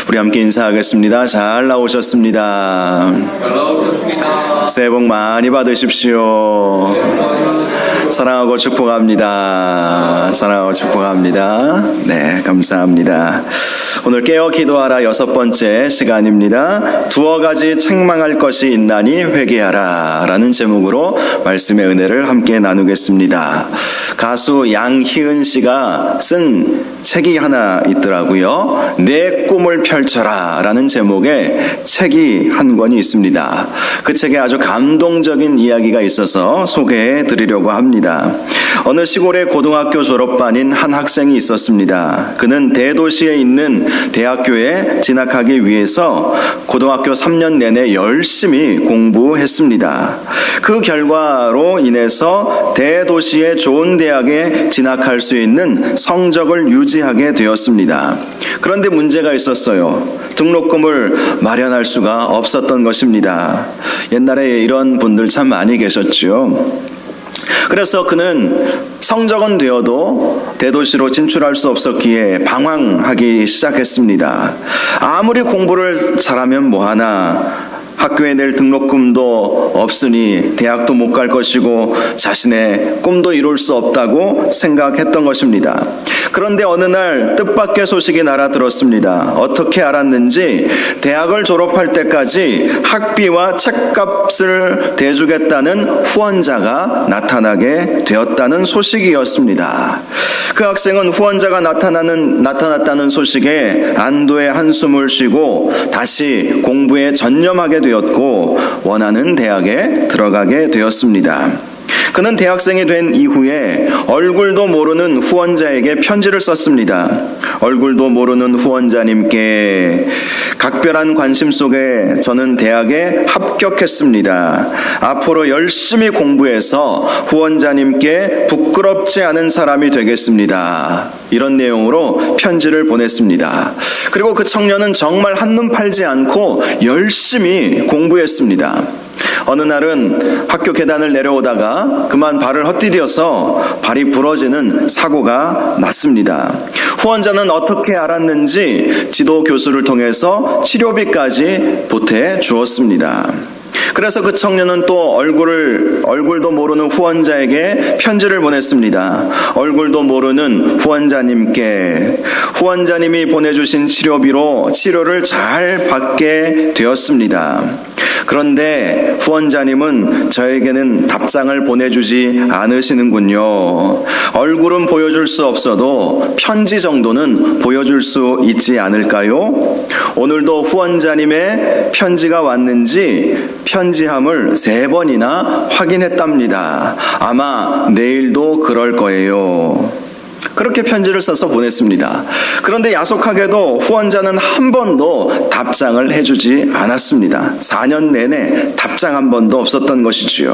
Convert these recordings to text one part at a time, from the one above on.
우리 함께 인사하겠습니다. 잘 나오셨습니다. 새해 복 많이 받으십시오. 사랑하고 축복합니다. 사랑하고 축복합니다. 네, 감사합니다. 오늘 깨어 기도하라 6번째 시간입니다. 두어 가지 책망할 것이 있나니 회개하라 라는 제목으로 말씀의 은혜를 함께 나누겠습니다. 가수 양희은 씨가 쓴 책이 하나 있더라고요. 내 꿈을 펼쳐라 라는 제목의 책이 한 권이 있습니다. 그 책에 아주 감동적인 이야기가 있어서 소개해 드리려고 합니다. 어느 시골의 고등학교 졸업반인 한 학생이 있었습니다. 그는 대도시에 있는 대학교에 진학하기 위해서 고등학교 3년 내내 열심히 공부했습니다. 그 결과로 인해서 대도시의 좋은 대학에 진학할 수 있는 성적을 유지하게 되었습니다. 그런데 문제가 있었어요. 등록금을 마련할 수가 없었던 것입니다. 옛날에 이런 분들 참 많이 계셨죠. 그래서 그는 성적은 되어도 대도시로 진출할 수 없었기에 방황하기 시작했습니다. 아무리 공부를 잘하면 뭐하나, 학교에 낼 등록금도 없으니 대학도 못 갈 것이고 자신의 꿈도 이룰 수 없다고 생각했던 것입니다. 그런데 어느 날 뜻밖의 소식이 날아들었습니다. 어떻게 알았는지 대학을 졸업할 때까지 학비와 책값을 대주겠다는 후원자가 나타나게 되었다는 소식이었습니다. 그 학생은 후원자가 나타났다는 소식에 안도의 한숨을 쉬고 다시 공부에 전념하게 되었고 원하는 대학에 들어가게 되었습니다. 그는 대학생이 된 이후에 얼굴도 모르는 후원자에게 편지를 썼습니다. 얼굴도 모르는 후원자님께 각별한 관심 속에 저는 대학에 합격했습니다. 앞으로 열심히 공부해서 후원자님께 부끄럽지 않은 사람이 되겠습니다. 이런 내용으로 편지를 보냈습니다. 그리고 그 청년은 정말 한눈 팔지 않고 열심히 공부했습니다. 어느 날은 학교 계단을 내려오다가 그만 발을 헛디뎌서 발이 부러지는 사고가 났습니다. 후원자는 어떻게 알았는지 지도 교수를 통해서 치료비까지 보태 주었습니다. 그래서 그 청년은 또 얼굴도 모르는 후원자에게 편지를 보냈습니다. 얼굴도 모르는 후원자님께 후원자님이 보내주신 치료비로 치료를 잘 받게 되었습니다. 그런데 후원자님은 저에게는 답장을 보내주지 않으시는군요. 얼굴은 보여줄 수 없어도 편지 정도는 보여줄 수 있지 않을까요? 오늘도 후원자님의 편지가 왔는지 편지함을 3번이나 확인했답니다. 아마 내일도 그럴 거예요. 그렇게 편지를 써서 보냈습니다. 그런데 야속하게도 후원자는 한 번도 답장을 해주지 않았습니다. 4년 내내 답장 한 번도 없었던 것이지요.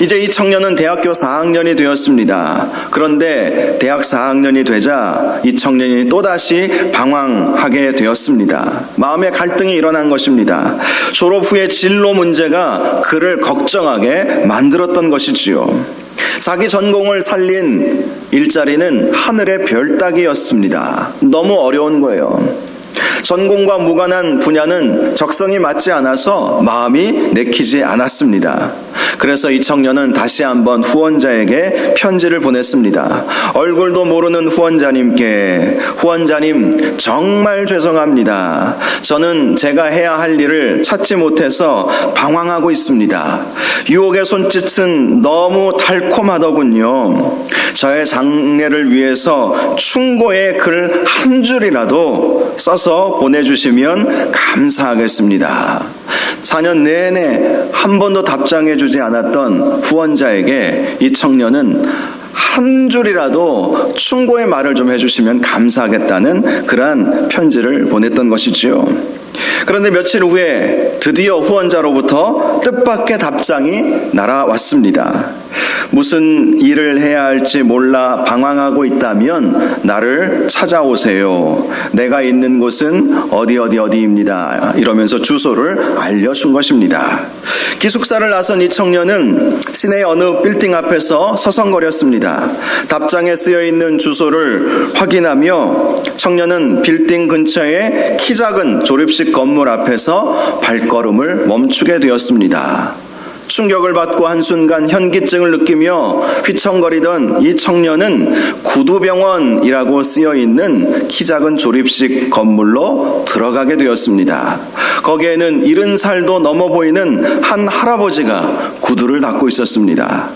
이제 이 청년은 대학교 4학년이 되었습니다. 그런데 대학 4학년이 되자 이 청년이 또다시 방황하게 되었습니다. 마음의 갈등이 일어난 것입니다. 졸업 후에 진로 문제가 그를 걱정하게 만들었던 것이지요. 자기 전공을 살린 일자리는 하늘의 별 따기였습니다. 너무 어려운 거예요. 전공과 무관한 분야는 적성이 맞지 않아서 마음이 내키지 않았습니다. 그래서 이 청년은 다시 한번 후원자에게 편지를 보냈습니다. 얼굴도 모르는 후원자님께 후원자님 정말 죄송합니다. 저는 제가 해야 할 일을 찾지 못해서 방황하고 있습니다. 유혹의 손짓은 너무 달콤하더군요. 저의 장래를 위해서 충고의 글 한 줄이라도 써서 보내주시면 감사하겠습니다. 4년 내내 한 번도 답장해주지 않았던 후원자에게 이 청년은 한 줄이라도 충고의 말을 좀 해주시면 감사하겠다는 그러한 편지를 보냈던 것이지요. 그런데 며칠 후에 드디어 후원자로부터 뜻밖의 답장이 날아왔습니다. 무슨 일을 해야 할지 몰라 방황하고 있다면 나를 찾아오세요. 내가 있는 곳은 어디입니다. 이러면서 주소를 알려준 것입니다. 기숙사를 나선 이 청년은 시내 어느 빌딩 앞에서 서성거렸습니다. 답장에 쓰여있는 주소를 확인하며 청년은 빌딩 근처의 키 작은 조립식 건물 앞에서 발걸음을 멈추게 되었습니다. 충격을 받고 한순간 현기증을 느끼며 휘청거리던 이 청년은 구두병원이라고 쓰여있는 키 작은 조립식 건물로 들어가게 되었습니다. 거기에는 70살도 넘어 보이는 한 할아버지가 구두를 닦고 있었습니다.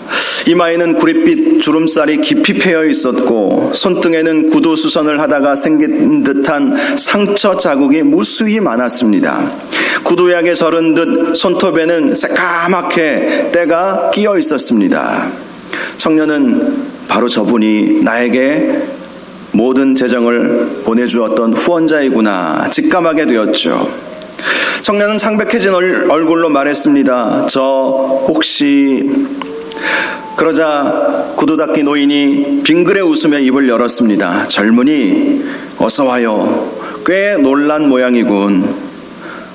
이마에는 구릿빛 주름살이 깊이 패여 있었고 손등에는 구두 수선을 하다가 생긴 듯한 상처 자국이 무수히 많았습니다. 구두약에 절은 듯 손톱에는 새까맣게 때가 끼어 있었습니다. 청년은 바로 저분이 나에게 모든 재정을 보내주었던 후원자이구나 직감하게 되었죠. 청년은 창백해진 얼굴로 말했습니다. 저 혹시... 그러자 구두 닦기 노인이 빙그레 웃으며 입을 열었습니다. 젊은이 어서 와요. 꽤 놀란 모양이군.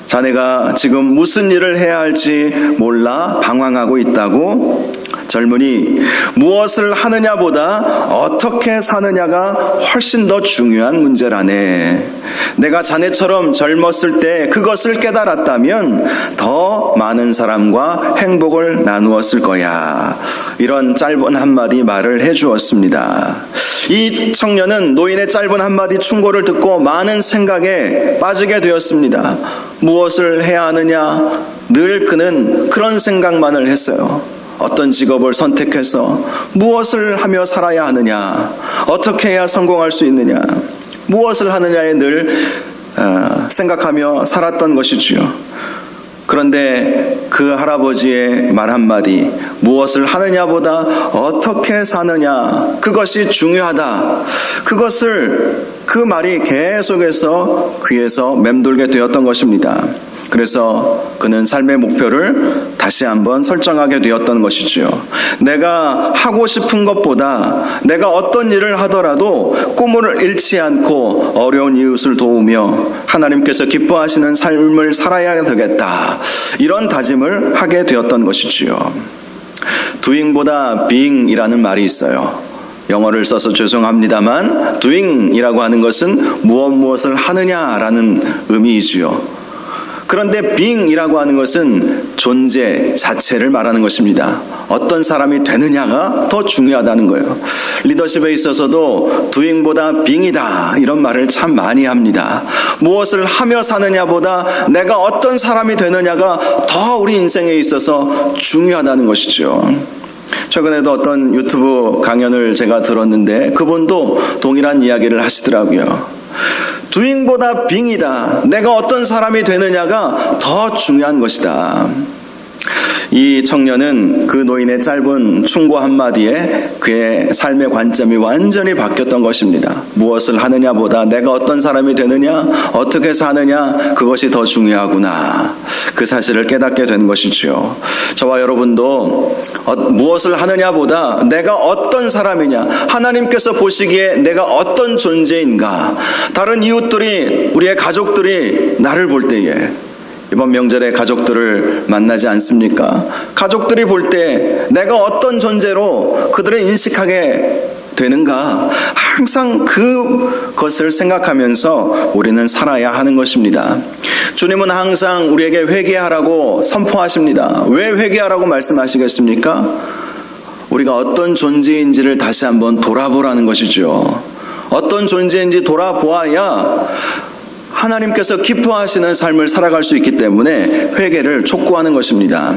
자네가 지금 무슨 일을 해야 할지 몰라 방황하고 있다고? 젊은이 무엇을 하느냐보다 어떻게 사느냐가 훨씬 더 중요한 문제라네. 내가 자네처럼 젊었을 때 그것을 깨달았다면 더 많은 사람과 행복을 나누었을 거야. 이런 짧은 한마디 말을 해주었습니다. 이 청년은 노인의 짧은 한마디 충고를 듣고 많은 생각에 빠지게 되었습니다. 무엇을 해야 하느냐? 늘 그는 그런 생각만을 했어요. 어떤 직업을 선택해서 무엇을 하며 살아야 하느냐, 어떻게 해야 성공할 수 있느냐, 무엇을 하느냐에 늘 생각하며 살았던 것이지요. 그런데 그 할아버지의 말 한마디, 무엇을 하느냐보다 어떻게 사느냐, 그것이 중요하다. 그 말이 계속해서 귀에서 맴돌게 되었던 것입니다. 그래서 그는 삶의 목표를 다시 한번 설정하게 되었던 것이지요. 내가 하고 싶은 것보다 내가 어떤 일을 하더라도 꿈을 잃지 않고 어려운 이웃을 도우며 하나님께서 기뻐하시는 삶을 살아야 되겠다. 이런 다짐을 하게 되었던 것이지요. doing보다 being이라는 말이 있어요. 영어를 써서 죄송합니다만 doing이라고 하는 것은 무엇을 하느냐라는 의미이지요. 그런데 being이라고 하는 것은 존재 자체를 말하는 것입니다. 어떤 사람이 되느냐가 더 중요하다는 거예요. 리더십에 있어서도 doing보다 being이다 이런 말을 참 많이 합니다. 무엇을 하며 사느냐보다 내가 어떤 사람이 되느냐가 더 우리 인생에 있어서 중요하다는 것이죠. 최근에도 어떤 유튜브 강연을 제가 들었는데 그분도 동일한 이야기를 하시더라고요. doing보다 being이다. 내가 어떤 사람이 되느냐가 더 중요한 것이다. 이 청년은 그 노인의 짧은 충고 한마디에 그의 삶의 관점이 완전히 바뀌었던 것입니다. 무엇을 하느냐보다 내가 어떤 사람이 되느냐, 어떻게 사느냐, 그것이 더 중요하구나. 그 사실을 깨닫게 된 것이지요. 저와 여러분도 무엇을 하느냐보다 내가 어떤 사람이냐, 하나님께서 보시기에 내가 어떤 존재인가, 다른 이웃들이, 우리의 가족들이 나를 볼 때에, 이번 명절에 가족들을 만나지 않습니까? 가족들이 볼 때 내가 어떤 존재로 그들을 인식하게 되는가, 항상 그것을 생각하면서 우리는 살아야 하는 것입니다. 주님은 항상 우리에게 회개하라고 선포하십니다. 왜 회개하라고 말씀하시겠습니까? 우리가 어떤 존재인지를 다시 한번 돌아보라는 것이죠. 어떤 존재인지 돌아보아야 하나님께서 기뻐하시는 삶을 살아갈 수 있기 때문에 회개를 촉구하는 것입니다.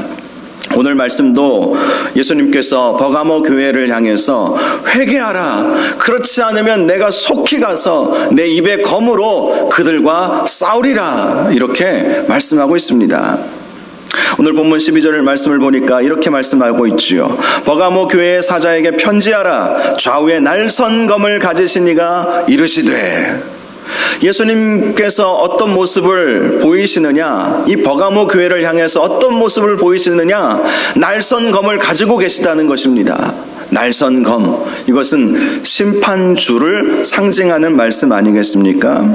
오늘 말씀도 예수님께서 버가모 교회를 향해서 회개하라. 그렇지 않으면 내가 속히 가서 내 입의 검으로 그들과 싸우리라. 이렇게 말씀하고 있습니다. 오늘 본문 12절 말씀을 보니까 이렇게 말씀하고 있지요. 버가모 교회의 사자에게 편지하라. 좌우에 날선 검을 가지신 이가 이르시되. 예수님께서 어떤 모습을 보이시느냐, 이 버가모 교회를 향해서 어떤 모습을 보이시느냐, 날선 검을 가지고 계시다는 것입니다. 날선 검, 이것은 심판주를 상징하는 말씀 아니겠습니까?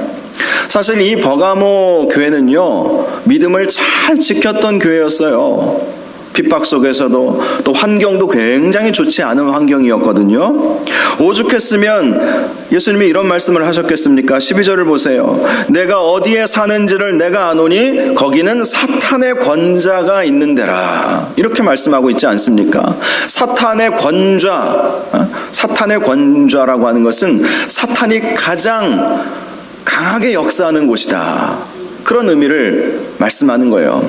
사실 이 버가모 교회는요, 믿음을 잘 지켰던 교회였어요. 핍박 속에서도 또 환경도 굉장히 좋지 않은 환경이었거든요. 오죽했으면 예수님이 이런 말씀을 하셨겠습니까? 12절을 보세요. 내가 어디에 사는지를 내가 아노니 거기는 사탄의 권자가 있는 데라. 이렇게 말씀하고 있지 않습니까? 사탄의 권좌라고 하는 것은 사탄이 가장 강하게 역사하는 곳이다. 그런 의미를 말씀하는 거예요.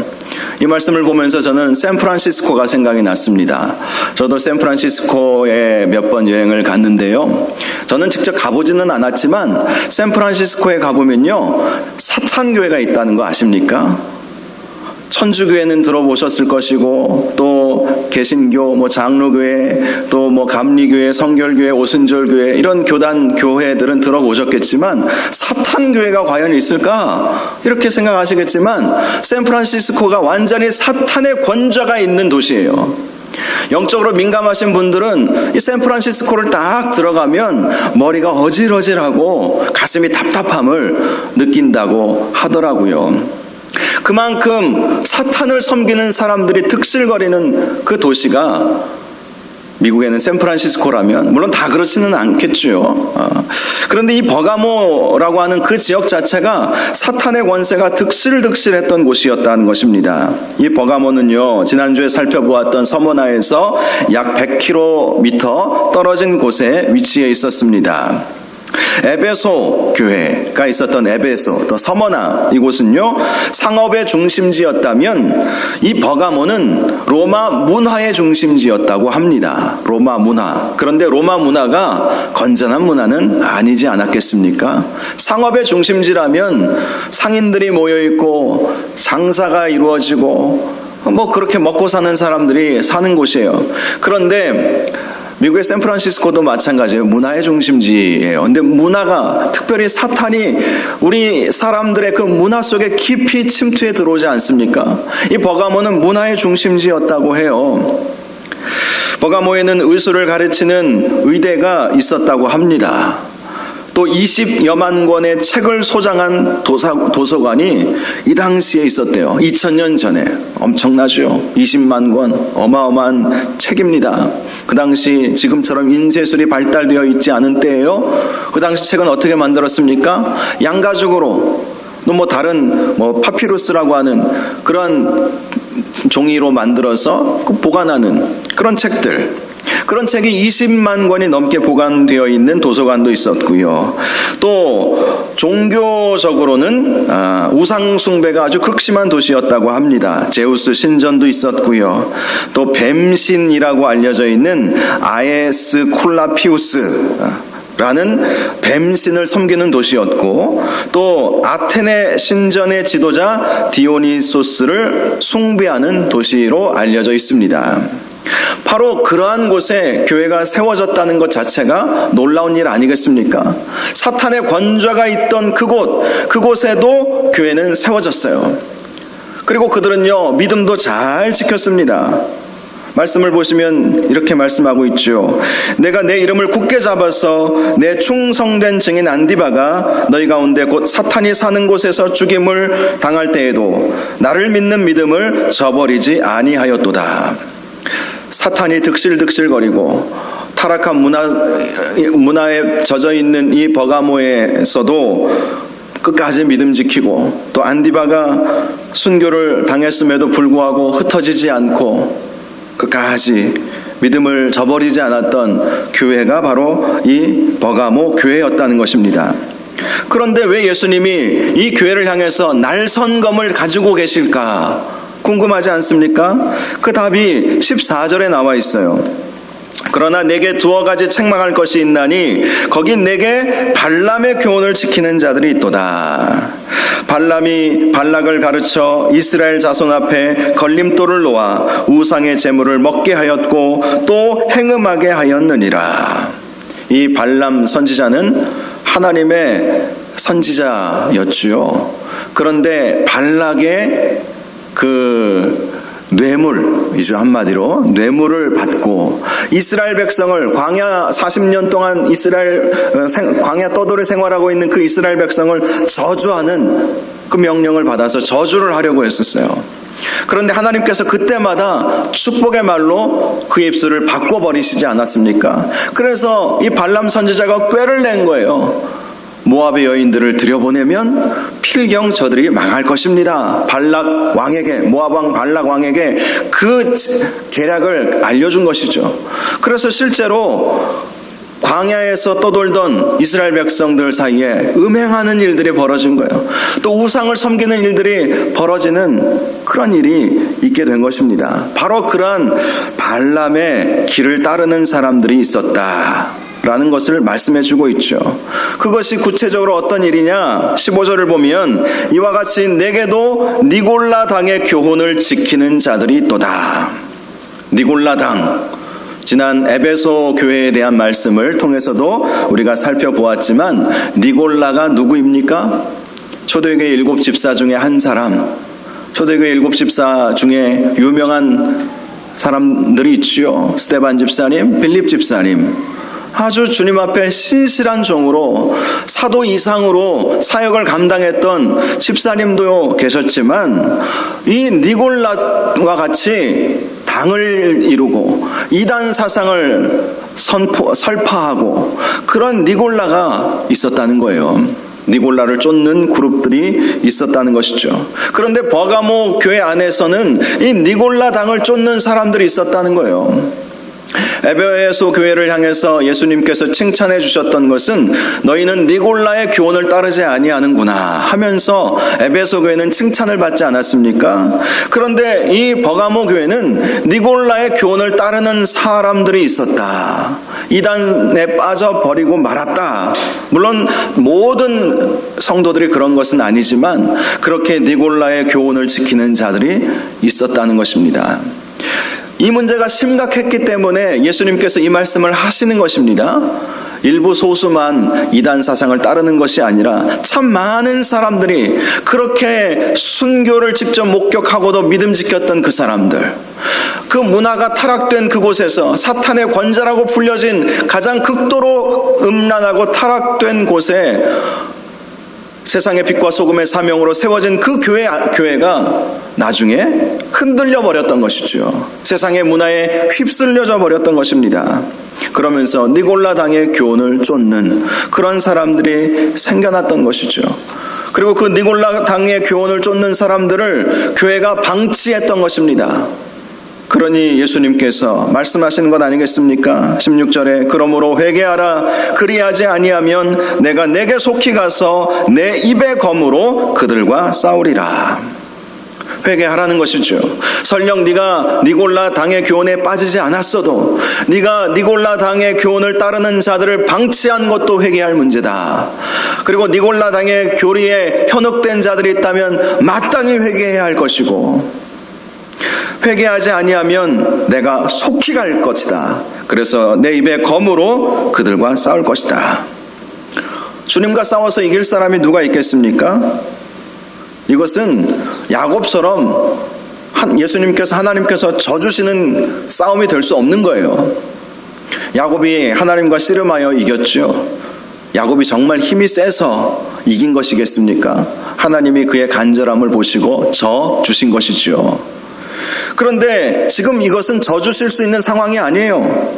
이 말씀을 보면서 저는 샌프란시스코가 생각이 났습니다. 저도 샌프란시스코에 몇 번 여행을 갔는데요. 저는 직접 가보지는 않았지만 샌프란시스코에 가보면요, 사탄교회가 있다는 거 아십니까? 천주교회는 들어보셨을 것이고, 또 개신교, 장로교회, 또 감리교회, 성결교회, 오순절교회, 이런 교회들은 들어보셨겠지만 사탄교회가 과연 있을까? 이렇게 생각하시겠지만 샌프란시스코가 완전히 사탄의 권좌가 있는 도시예요. 영적으로 민감하신 분들은 이 샌프란시스코를 딱 들어가면 머리가 어질어질하고 가슴이 답답함을 느낀다고 하더라고요. 그만큼 사탄을 섬기는 사람들이 득실거리는 그 도시가 미국에는 샌프란시스코라면 물론 다 그렇지는 않겠죠. 그런데 이 버가모라고 하는 그 지역 자체가 사탄의 권세가 득실득실했던 곳이었다는 것입니다. 이 버가모는요, 지난주에 살펴보았던 서머나에서 약 100km 떨어진 곳에 위치해 있었습니다. 에베소 교회가 있었던 에베소, 또 서머나, 이곳은요 상업의 중심지였다면 이 버가모는 로마 문화의 중심지였다고 합니다. 로마 문화. 그런데 로마 문화가 건전한 문화는 아니지 않았겠습니까? 상업의 중심지라면 상인들이 모여있고 장사가 이루어지고 그렇게 먹고 사는 사람들이 사는 곳이에요. 그런데 미국의 샌프란시스코도 마찬가지예요. 문화의 중심지예요. 근데 문화가, 특별히 사탄이 우리 사람들의 그 문화 속에 깊이 침투해 들어오지 않습니까? 이 버가모는 문화의 중심지였다고 해요. 버가모에는 의술을 가르치는 의대가 있었다고 합니다. 또 20여만 권의 책을 소장한 도서관이 이 당시에 있었대요. 2000년 전에. 엄청나죠. 20만 권, 어마어마한 책입니다. 그 당시 지금처럼 인쇄술이 발달되어 있지 않은 때예요. 그 당시 책은 어떻게 만들었습니까? 양가죽으로, 또 다른 파피루스라고 하는 그런 종이로 만들어서 보관하는 그런 책들. 그런 책이 20만 권이 넘게 보관되어 있는 도서관도 있었고요. 또 종교적으로는 우상 숭배가 아주 극심한 도시였다고 합니다. 제우스 신전도 있었고요. 또 뱀신이라고 알려져 있는 아에스쿨라피우스 라는 뱀신을 섬기는 도시였고, 또 아테네 신전의 지도자 디오니소스를 숭배하는 도시로 알려져 있습니다. 바로 그러한 곳에 교회가 세워졌다는 것 자체가 놀라운 일 아니겠습니까? 사탄의 권좌가 있던 그곳에도 교회는 세워졌어요. 그리고 그들은요, 믿음도 잘 지켰습니다. 말씀을 보시면 이렇게 말씀하고 있죠. 내가 내 이름을 굳게 잡아서 내 충성된 증인 안디바가 너희 가운데 곧 사탄이 사는 곳에서 죽임을 당할 때에도 나를 믿는 믿음을 저버리지 아니하였도다. 사탄이 득실득실거리고 타락한 문화에 젖어있는 이 버가모에서도 끝까지 믿음 지키고, 또 안디바가 순교를 당했음에도 불구하고 흩어지지 않고 끝까지 믿음을 저버리지 않았던 교회가 바로 이 버가모 교회였다는 것입니다. 그런데 왜 예수님이 이 교회를 향해서 날선검을 가지고 계실까? 궁금하지 않습니까? 그 답이 14절에 나와 있어요. 그러나 내게 두어 가지 책망할 것이 있나니 거긴 내게 발람의 교훈을 지키는 자들이 있도다. 발람이 발락을 가르쳐 이스라엘 자손 앞에 걸림돌을 놓아 우상의 제물을 먹게 하였고 또 행음하게 하였느니라. 이 발람 선지자는 하나님의 선지자였지요. 그런데 발락의 뇌물이죠. 한마디로 뇌물을 받고 이스라엘 백성을 광야 40년 동안 광야 떠돌이 생활하고 있는 그 이스라엘 백성을 저주하는 그 명령을 받아서 저주를 하려고 했었어요. 그런데 하나님께서 그때마다 축복의 말로 그의 입술을 바꿔버리시지 않았습니까? 그래서 이 발람 선지자가 꾀를 낸 거예요. 모압의 여인들을 들여보내면 필경 저들이 망할 것입니다. 발락 왕에게, 모압 왕 발락 왕에게 그 계략을 알려준 것이죠. 그래서 실제로 광야에서 떠돌던 이스라엘 백성들 사이에 음행하는 일들이 벌어진 거예요. 또 우상을 섬기는 일들이 벌어지는 그런 일이 있게 된 것입니다. 바로 그러한 발람의 길을 따르는 사람들이 있었다라는 것을 말씀해 주고 있죠. 그것이 구체적으로 어떤 일이냐? 15절을 보면 이와 같이 내게도 니골라 당의 교훈을 지키는 자들이 있도다. 니골라 당, 지난 에베소 교회에 대한 말씀을 통해서도 우리가 살펴보았지만 니골라가 누구입니까? 초대교회 7 집사 중에 한 사람, 초대교회 7 집사 중에 유명한 사람들이 있지요. 스데반 집사님, 빌립 집사님, 아주 주님 앞에 신실한 종으로 사도 이상으로 사역을 감당했던 집사님도 계셨지만 이 니골라와 같이 당을 이루고 이단 사상을 설파하고 그런 니골라가 있었다는 거예요. 니골라를 쫓는 그룹들이 있었다는 것이죠. 그런데 버가모 교회 안에서는 이 니골라 당을 쫓는 사람들이 있었다는 거예요. 에베소 교회를 향해서 예수님께서 칭찬해 주셨던 것은 너희는 니골라의 교훈을 따르지 아니하는구나 하면서 에베소 교회는 칭찬을 받지 않았습니까? 그런데 이 버가모 교회는 니골라의 교훈을 따르는 사람들이 있었다. 이단에 빠져버리고 말았다. 물론 모든 성도들이 그런 것은 아니지만 그렇게 니골라의 교훈을 지키는 자들이 있었다는 것입니다. 이 문제가 심각했기 때문에 예수님께서 이 말씀을 하시는 것입니다. 일부 소수만 이단 사상을 따르는 것이 아니라 참 많은 사람들이 그렇게 순교를 직접 목격하고도 믿음 지켰던 그 사람들, 그 문화가 타락된 그곳에서 사탄의 권자라고 불려진 가장 극도로 음란하고 타락된 곳에 세상의 빛과 소금의 사명으로 세워진 그 교회가 나중에 흔들려 버렸던 것이죠. 세상의 문화에 휩쓸려져 버렸던 것입니다. 그러면서 니골라 당의 교훈을 쫓는 그런 사람들이 생겨났던 것이죠. 그리고 그 니골라 당의 교훈을 쫓는 사람들을 교회가 방치했던 것입니다. 그러니 예수님께서 말씀하시는 것 아니겠습니까? 16절에 그러므로 회개하라. 그리하지 아니하면 내가 내게 속히 가서 내 입의 검으로 그들과 싸우리라. 회개하라는 것이죠. 설령 네가 니골라 당의 교훈에 빠지지 않았어도 네가 니골라 당의 교훈을 따르는 자들을 방치한 것도 회개할 문제다. 그리고 니골라 당의 교리에 현혹된 자들이 있다면 마땅히 회개해야 할 것이고 회개하지 아니하면 내가 속히 갈 것이다. 그래서 내 입의 검으로 그들과 싸울 것이다. 주님과 싸워서 이길 사람이 누가 있겠습니까? 이것은 야곱처럼 예수님께서 하나님께서 져주시는 싸움이 될 수 없는 거예요. 야곱이 하나님과 씨름하여 이겼죠. 야곱이 정말 힘이 세서 이긴 것이겠습니까? 하나님이 그의 간절함을 보시고 져주신 것이죠. 그런데 지금 이것은 져주실 수 있는 상황이 아니에요.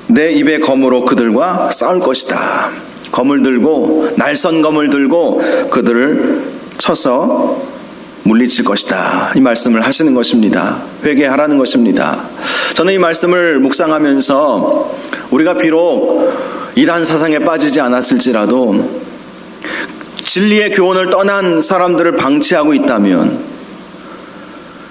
내 입의 검으로 그들과 싸울 것이다. 검을 들고 날선 검을 들고 그들을 쳐서 물리칠 것이다. 이 말씀을 하시는 것입니다. 회개하라는 것입니다. 저는 이 말씀을 묵상하면서 우리가 비록 이단 사상에 빠지지 않았을지라도 진리의 교훈을 떠난 사람들을 방치하고 있다면,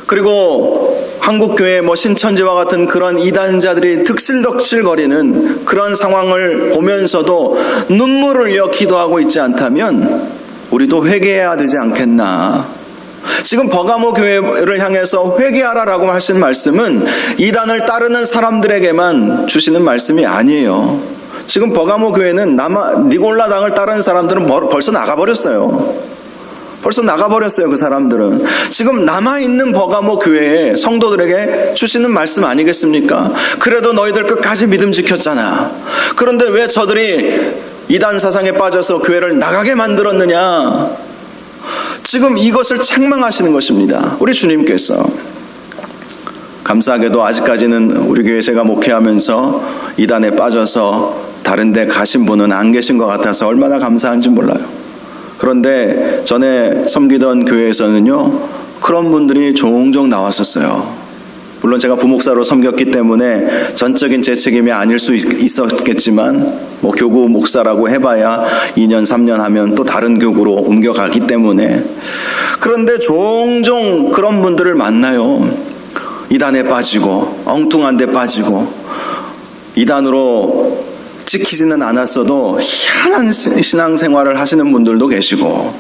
그리고 한국교회 신천지와 같은 그런 이단자들이 득실덕실거리는 그런 상황을 보면서도 눈물을 흘려 기도하고 있지 않다면 우리도 회개해야 되지 않겠나. 지금 버가모 교회를 향해서 회개하라라고 하신 말씀은 이단을 따르는 사람들에게만 주시는 말씀이 아니에요. 지금 버가모 교회는 니골라 당을 따르는 사람들은 벌써 나가버렸어요. 그 사람들은. 지금 남아있는 버가모 교회의 성도들에게 주시는 말씀 아니겠습니까? 그래도 너희들 끝까지 믿음 지켰잖아. 그런데 왜 저들이 이단 사상에 빠져서 교회를 나가게 만들었느냐? 지금 이것을 책망하시는 것입니다. 우리 주님께서. 감사하게도 아직까지는 우리 교회 제가 목회하면서 이단에 빠져서 다른 데 가신 분은 안 계신 것 같아서 얼마나 감사한지 몰라요. 그런데 전에 섬기던 교회에서는요, 그런 분들이 종종 나왔었어요. 물론 제가 부목사로 섬겼기 때문에 전적인 제 책임이 아닐 수 있었겠지만 교구 목사라고 해봐야 2년 3년 하면 또 다른 교구로 옮겨가기 때문에. 그런데 종종 그런 분들을 만나요. 이단에 빠지고 엉뚱한 데 빠지고 이단으로 찍히지는 않았어도 희한한 신앙생활을 하시는 분들도 계시고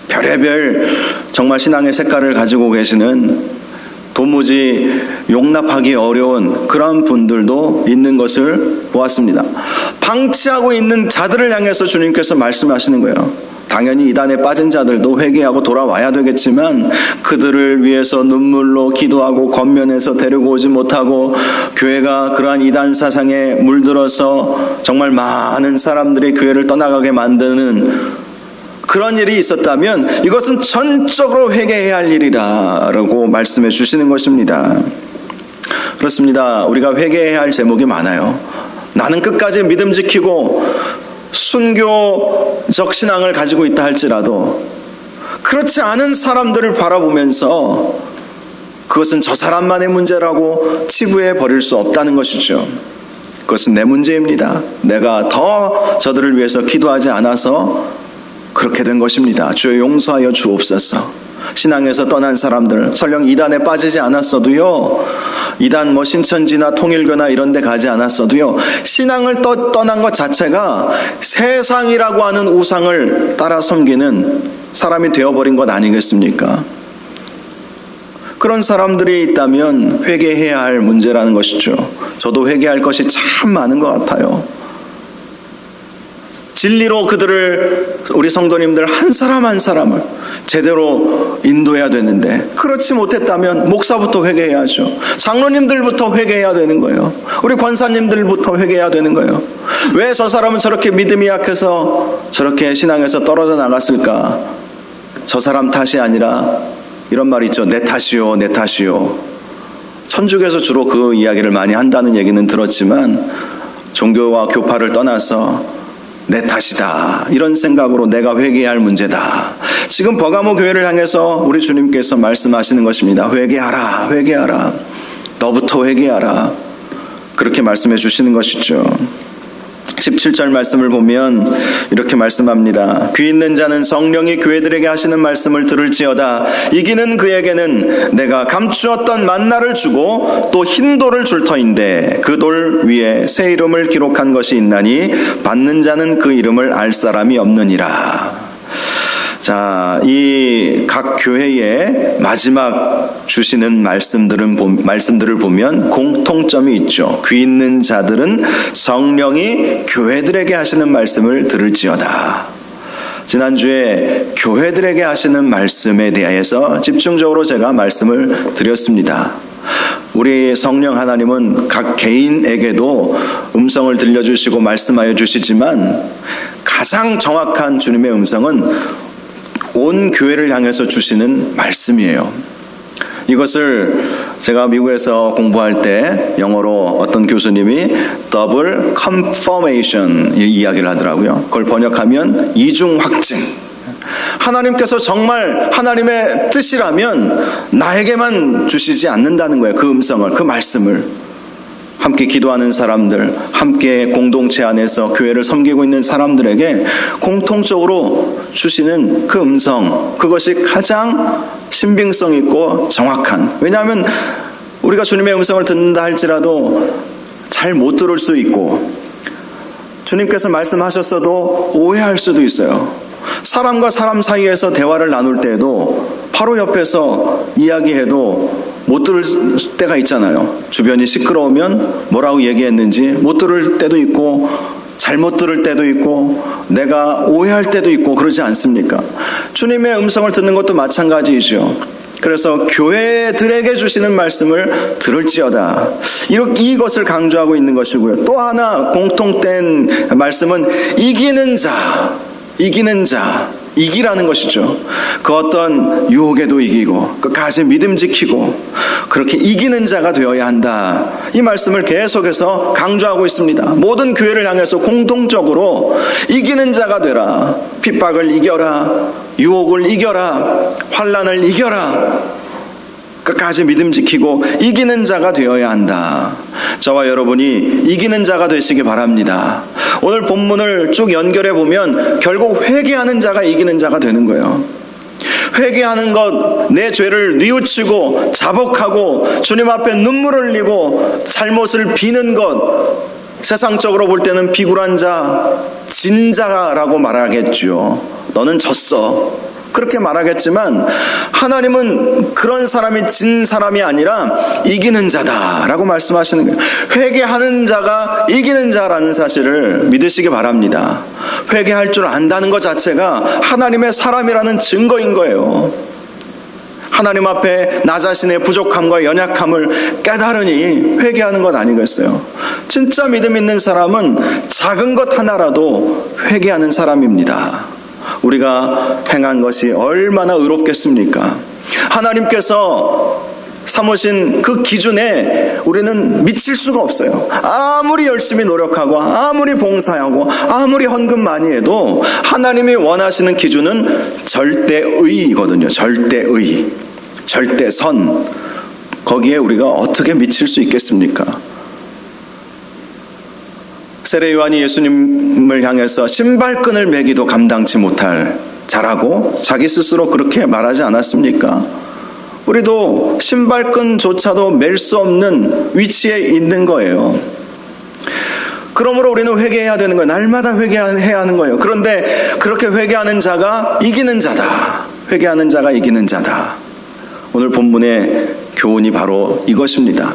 별의별 정말 신앙의 색깔을 가지고 계시는 도무지 용납하기 어려운 그런 분들도 있는 것을 보았습니다. 방치하고 있는 자들을 향해서 주님께서 말씀하시는 거예요. 당연히 이단에 빠진 자들도 회개하고 돌아와야 되겠지만 그들을 위해서 눈물로 기도하고 겉면에서 데리고 오지 못하고 교회가 그러한 이단 사상에 물들어서 정말 많은 사람들이 교회를 떠나가게 만드는 그런 일이 있었다면 이것은 전적으로 회개해야 할 일이라고 말씀해 주시는 것입니다. 그렇습니다. 우리가 회개해야 할 제목이 많아요. 나는 끝까지 믿음 지키고 순교적 신앙을 가지고 있다 할지라도 그렇지 않은 사람들을 바라보면서 그것은 저 사람만의 문제라고 치부해 버릴 수 없다는 것이죠. 그것은 내 문제입니다. 내가 더 저들을 위해서 기도하지 않아서 그렇게 된 것입니다. 주여 용서하여 주옵소서. 신앙에서 떠난 사람들, 설령 이단에 빠지지 않았어도요, 이단 신천지나 통일교나 이런 데 가지 않았어도요, 신앙을 떠난 것 자체가 세상이라고 하는 우상을 따라 섬기는 사람이 되어버린 것 아니겠습니까? 그런 사람들이 있다면 회개해야 할 문제라는 것이죠. 저도 회개할 것이 참 많은 것 같아요. 진리로 그들을, 우리 성도님들 한 사람 한 사람을 제대로 인도해야 되는데 그렇지 못했다면 목사부터 회개해야죠. 장로님들부터 회개해야 되는 거예요. 우리 권사님들부터 회개해야 되는 거예요. 왜 저 사람은 저렇게 믿음이 약해서 저렇게 신앙에서 떨어져 나갔을까? 저 사람 탓이 아니라 이런 말이 있죠. 내 탓이요, 내 탓이요. 천주교에서 주로 그 이야기를 많이 한다는 얘기는 들었지만 종교와 교파를 떠나서 내 탓이다, 이런 생각으로 내가 회개해야 할 문제다. 지금 버가모 교회를 향해서 우리 주님께서 말씀하시는 것입니다. 회개하라, 회개하라. 너부터 회개하라. 그렇게 말씀해 주시는 것이죠. 17절 말씀을 보면 이렇게 말씀합니다. 귀 있는 자는 성령이 교회들에게 하시는 말씀을 들을지어다. 이기는 그에게는 내가 감추었던 만나를 주고 또 흰 돌을 줄 터인데 그 돌 위에 새 이름을 기록한 것이 있나니 받는 자는 그 이름을 알 사람이 없느니라. 자, 이 각 교회의 마지막 주시는 말씀들을 보면 공통점이 있죠. 귀 있는 자들은 성령이 교회들에게 하시는 말씀을 들을지어다. 지난주에 교회들에게 하시는 말씀에 대해서 집중적으로 제가 말씀을 드렸습니다. 우리 성령 하나님은 각 개인에게도 음성을 들려주시고 말씀하여 주시지만 가장 정확한 주님의 음성은 온 교회를 향해서 주시는 말씀이에요. 이것을 제가 미국에서 공부할 때 영어로 어떤 교수님이 더블 컨퍼메이션 이야기를 하더라고요. 그걸 번역하면 이중 확증. 하나님께서 정말 하나님의 뜻이라면 나에게만 주시지 않는다는 거예요. 그 음성을, 그 말씀을. 함께 기도하는 사람들, 함께 공동체 안에서 교회를 섬기고 있는 사람들에게 공통적으로 주시는 그 음성, 그것이 가장 신빙성 있고 정확한. 왜냐하면 우리가 주님의 음성을 듣는다 할지라도 잘 못 들을 수 있고 주님께서 말씀하셨어도 오해할 수도 있어요. 사람과 사람 사이에서 대화를 나눌 때에도 바로 옆에서 이야기해도 못 들을 때가 있잖아요. 주변이 시끄러우면 뭐라고 얘기했는지 못 들을 때도 있고 잘못 들을 때도 있고 내가 오해할 때도 있고 그러지 않습니까? 주님의 음성을 듣는 것도 마찬가지이죠. 그래서 교회들에게 주시는 말씀을 들을지어다. 이것을 강조하고 있는 것이고요. 또 하나 공통된 말씀은 이기는 자. 이기라는 것이죠. 그 어떤 유혹에도 이기고 끝까지 믿음 지키고 그렇게 이기는 자가 되어야 한다. 이 말씀을 계속해서 강조하고 있습니다. 모든 교회를 향해서 공통적으로 이기는 자가 되라. 핍박을 이겨라. 유혹을 이겨라. 환난을 이겨라. 끝까지 믿음 지키고 이기는 자가 되어야 한다. 저와 여러분이 이기는 자가 되시기 바랍니다. 오늘 본문을 쭉 연결해 보면 결국 회개하는 자가 이기는 자가 되는 거예요. 회개하는 것, 내 죄를 뉘우치고 자복하고 주님 앞에 눈물을 흘리고 잘못을 비는 것, 세상적으로 볼 때는 비굴한 자, 진자라고 말하겠죠. 너는 졌어. 그렇게 말하겠지만 하나님은 그런 사람이 진 사람이 아니라 이기는 자다라고 말씀하시는 거예요. 회개하는 자가 이기는 자라는 사실을 믿으시기 바랍니다. 회개할 줄 안다는 것 자체가 하나님의 사람이라는 증거인 거예요. 하나님 앞에 나 자신의 부족함과 연약함을 깨달으니 회개하는 것 아니겠어요? 진짜 믿음 있는 사람은 작은 것 하나라도 회개하는 사람입니다. 우리가 행한 것이 얼마나 의롭겠습니까? 하나님께서 삼으신 그 기준에 우리는 미칠 수가 없어요. 아무리 열심히 노력하고 아무리 봉사하고 아무리 헌금 많이 해도 하나님이 원하시는 기준은 절대의이거든요. 절대의, 절대선. 거기에 우리가 어떻게 미칠 수 있겠습니까? 세례 요한이 예수님을 향해서 신발끈을 매기도 감당치 못할 자라고 자기 스스로 그렇게 말하지 않았습니까? 우리도 신발끈조차도 맬 수 없는 위치에 있는 거예요. 그러므로 우리는 회개해야 되는 거예요. 날마다 회개해야 하는 거예요. 그런데 그렇게 회개하는 자가 이기는 자다. 회개하는 자가 이기는 자다. 오늘 본문의 교훈이 바로 이것입니다.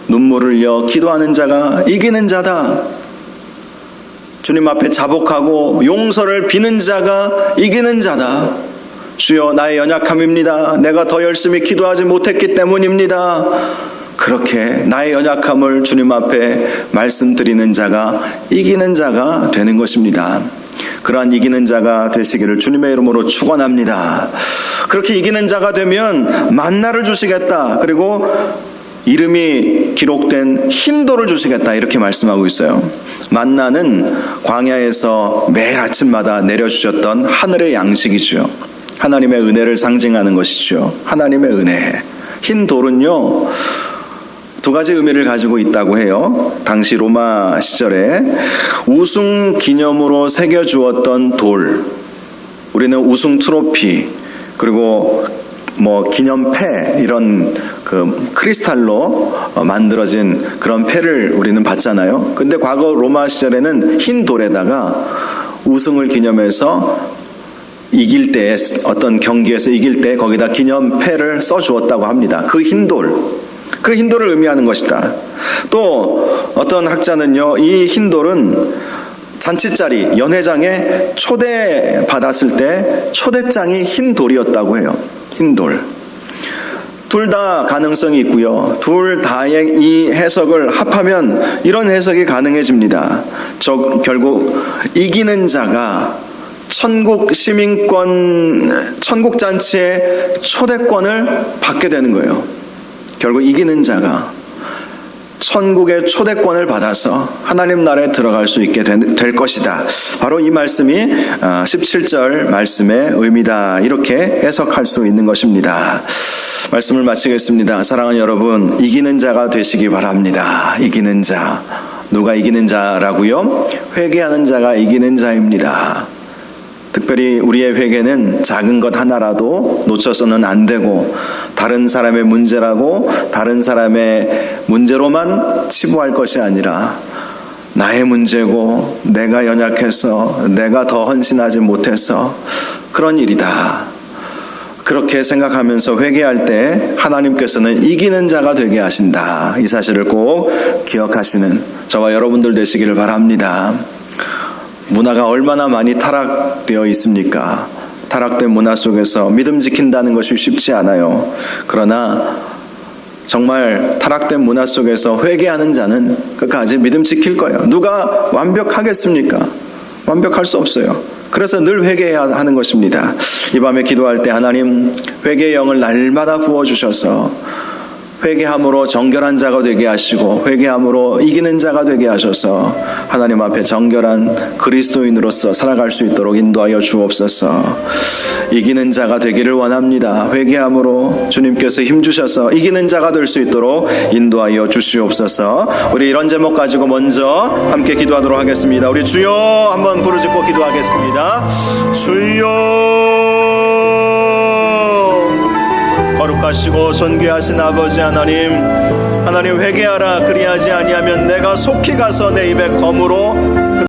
눈물을 흘려 기도하는 자가 이기는 자다. 주님 앞에 자복하고 용서를 비는 자가 이기는 자다. 주여, 나의 연약함입니다. 내가 더 열심히 기도하지 못했기 때문입니다. 그렇게 나의 연약함을 주님 앞에 말씀드리는 자가 이기는 자가 되는 것입니다. 그러한 이기는 자가 되시기를 주님의 이름으로 축원합니다. 그렇게 이기는 자가 되면 만나를 주시겠다. 그리고 이름이 기록된 흰돌을 주시겠다. 이렇게 말씀하고 있어요. 만나는 광야에서 매일 아침마다 내려주셨던 하늘의 양식이죠. 하나님의 은혜를 상징하는 것이죠. 하나님의 은혜. 흰돌은요, 두 가지 의미를 가지고 있다고 해요. 당시 로마 시절에 우승 기념으로 새겨주었던 돌, 우리는 우승 트로피, 그리고 기념패, 이런 그 크리스탈로 만들어진 그런 패를 우리는 받잖아요. 근데 과거 로마 시절에는 흰 돌에다가 우승을 기념해서 이길 때, 어떤 경기에서 이길 때 거기다 기념패를 써주었다고 합니다. 그 흰돌, 그 흰돌을 의미하는 것이다. 또 어떤 학자는요, 이 흰돌은 잔치자리, 연회장에 초대받았을 때 초대장이 흰돌이었다고 해요. 흰돌. 둘 다 가능성이 있고요. 둘 다의 이 해석을 합하면 이런 해석이 가능해집니다. 결국 이기는 자가 천국 시민권, 천국 잔치의 초대권을 받게 되는 거예요. 결국 이기는 자가 천국의 초대권을 받아서 하나님 나라에 들어갈 수 있게 될 것이다. 바로 이 말씀이 17절 말씀의 의미다. 이렇게 해석할 수 있는 것입니다. 말씀을 마치겠습니다. 사랑하는 여러분, 이기는 자가 되시기 바랍니다. 이기는 자. 누가 이기는 자라고요? 회개하는 자가 이기는 자입니다. 특별히 우리의 회개는 작은 것 하나라도 놓쳐서는 안 되고, 다른 사람의 문제라고 다른 사람의 문제로만 치부할 것이 아니라 나의 문제고, 내가 연약해서, 내가 더 헌신하지 못해서 그런 일이다. 그렇게 생각하면서 회개할 때 하나님께서는 이기는 자가 되게 하신다. 이 사실을 꼭 기억하시는 저와 여러분들 되시기를 바랍니다. 문화가 얼마나 많이 타락되어 있습니까? 타락된 문화 속에서 믿음 지킨다는 것이 쉽지 않아요. 그러나 정말 타락된 문화 속에서 회개하는 자는 끝까지 믿음 지킬 거예요. 누가 완벽하겠습니까? 완벽할 수 없어요. 그래서 늘 회개해야 하는 것입니다. 이 밤에 기도할 때 하나님 회개의 영을 날마다 부어주셔서 회개함으로 정결한 자가 되게 하시고 회개함으로 이기는 자가 되게 하셔서 하나님 앞에 정결한 그리스도인으로서 살아갈 수 있도록 인도하여 주옵소서. 이기는 자가 되기를 원합니다. 회개함으로 주님께서 힘주셔서 이기는 자가 될 수 있도록 인도하여 주시옵소서. 우리 이런 제목 가지고 먼저 함께 기도하도록 하겠습니다. 우리 주여 한번 부르짖고 기도하겠습니다. 주여, 거룩하시고 존귀하신 아버지 하나님 회개하라. 그리하지 아니하면 내가 속히 가서 내 입에 검으로